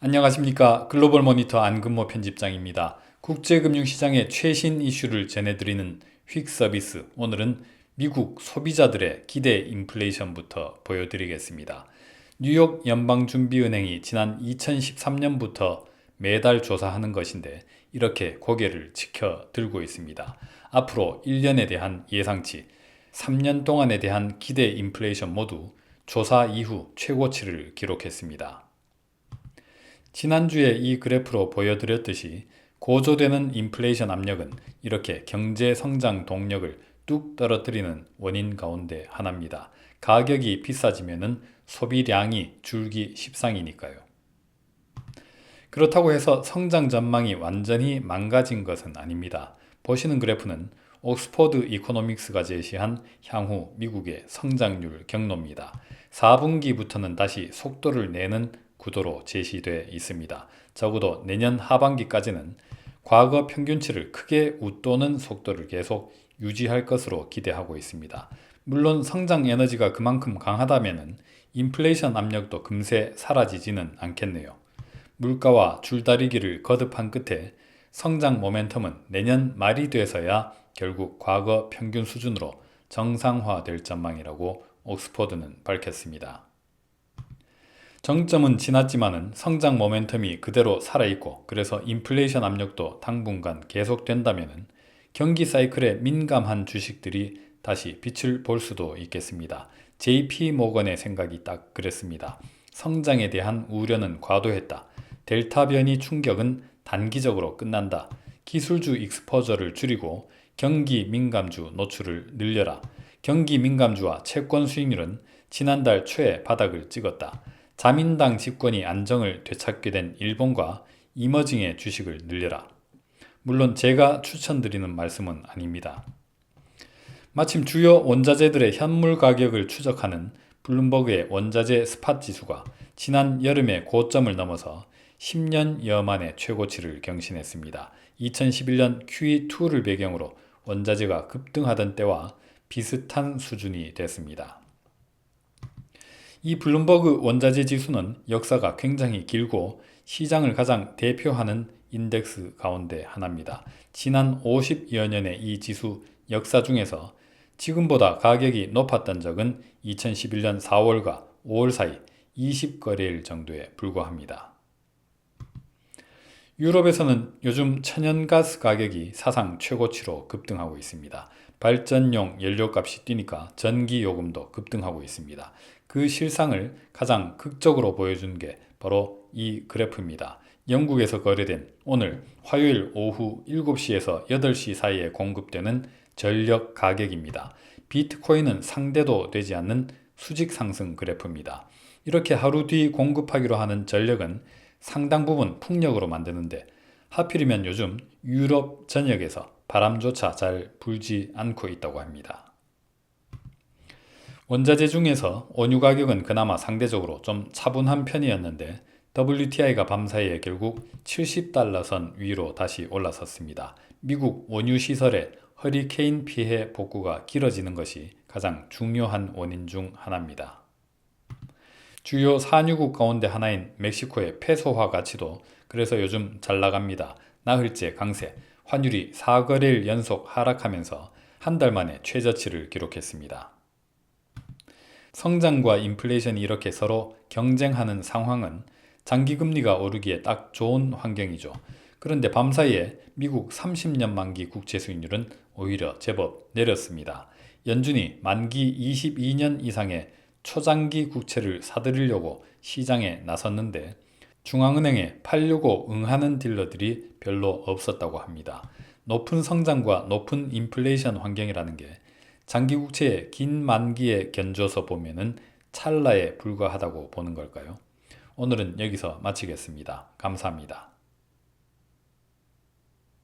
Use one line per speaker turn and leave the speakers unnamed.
안녕하십니까. 글로벌 모니터 안근모 편집장입니다. 국제금융시장의 최신 이슈를 전해드리는 휙 서비스. 오늘은 미국 소비자들의 기대 인플레이션부터 보여드리겠습니다. 뉴욕 연방준비은행이 지난 2013년부터 매달 조사하는 것인데 이렇게 고개를 치켜 들고 있습니다. 앞으로 1년에 대한 예상치, 3년 동안에 대한 기대 인플레이션 모두 조사 이후 최고치를 기록했습니다. 지난주에 이 그래프로 보여드렸듯이 고조되는 인플레이션 압력은 이렇게 경제 성장 동력을 뚝 떨어뜨리는 원인 가운데 하나입니다. 가격이 비싸지면 소비량이 줄기 십상이니까요. 그렇다고 해서 성장 전망이 완전히 망가진 것은 아닙니다. 보시는 그래프는 옥스퍼드 이코노믹스가 제시한 향후 미국의 성장률 경로입니다. 4분기부터는 다시 속도를 내는 구도로 제시되어 있습니다. 적어도 내년 하반기까지는 과거 평균치를 크게 웃도는 속도를 계속 유지할 것으로 기대하고 있습니다. 물론 성장 에너지가 그만큼 강하다면 인플레이션 압력도 금세 사라지지는 않겠네요. 물가와 줄다리기를 거듭한 끝에 성장 모멘텀은 내년 말이 돼서야 결국 과거 평균 수준으로 정상화될 전망이라고 옥스퍼드는 밝혔습니다. 정점은 지났지만은 성장 모멘텀이 그대로 살아있고 그래서 인플레이션 압력도 당분간 계속된다면은 경기 사이클에 민감한 주식들이 다시 빛을 볼 수도 있겠습니다. JP 모건의 생각이 딱 그랬습니다. 성장에 대한 우려는 과도했다. 델타 변이 충격은 단기적으로 끝난다. 기술주 익스포저를 줄이고 경기 민감주 노출을 늘려라. 경기 민감주와 채권 수익률은 지난달 초에 바닥을 찍었다. 자민당 집권이 안정을 되찾게 된 일본과 이머징의 주식을 늘려라. 물론 제가 추천드리는 말씀은 아닙니다. 마침 주요 원자재들의 현물 가격을 추적하는 블룸버그의 원자재 스팟 지수가 지난 여름에 고점을 넘어서 10년여 만에 최고치를 경신했습니다. 2011년 QE2를 배경으로 원자재가 급등하던 때와 비슷한 수준이 됐습니다. 이 블룸버그 원자재 지수는 역사가 굉장히 길고 시장을 가장 대표하는 인덱스 가운데 하나입니다. 지난 50여 년의 이 지수 역사 중에서 지금보다 가격이 높았던 적은 2011년 4월과 5월 사이 20거래일 정도에 불과합니다. 유럽에서는 요즘 천연가스 가격이 사상 최고치로 급등하고 있습니다. 발전용 연료값이 뛰니까 전기요금도 급등하고 있습니다. 그 실상을 가장 극적으로 보여준 게 바로 이 그래프입니다. 영국에서 거래된 오늘 화요일 오후 7시에서 8시 사이에 공급되는 전력 가격입니다. 비트코인은 상대도 되지 않는 수직 상승 그래프입니다. 이렇게 하루 뒤 공급하기로 하는 전력은 상당 부분 풍력으로 만드는데 하필이면 요즘 유럽 전역에서 바람조차 잘 불지 않고 있다고 합니다. 원자재 중에서 원유 가격은 그나마 상대적으로 좀 차분한 편이었는데 WTI가 밤사이에 결국 70달러 선 위로 다시 올라섰습니다. 미국 원유 시설의 허리케인 피해 복구가 길어지는 것이 가장 중요한 원인 중 하나입니다. 주요 산유국 가운데 하나인 멕시코의 페소화 가치도 그래서 요즘 잘 나갑니다. 나흘째 강세, 환율이 4거래일 연속 하락하면서 한 달 만에 최저치를 기록했습니다. 성장과 인플레이션이 이렇게 서로 경쟁하는 상황은 장기금리가 오르기에 딱 좋은 환경이죠. 그런데 밤사이에 미국 30년 만기 국채 수익률은 오히려 제법 내렸습니다. 연준이 만기 22년 이상의 초장기 국채를 사들이려고 시장에 나섰는데 중앙은행에 팔려고 응하는 딜러들이 별로 없었다고 합니다. 높은 성장과 높은 인플레이션 환경이라는 게 장기 국채의 긴 만기에 견줘서 보면은 찰나에 불과하다고 보는 걸까요? 오늘은 여기서 마치겠습니다. 감사합니다.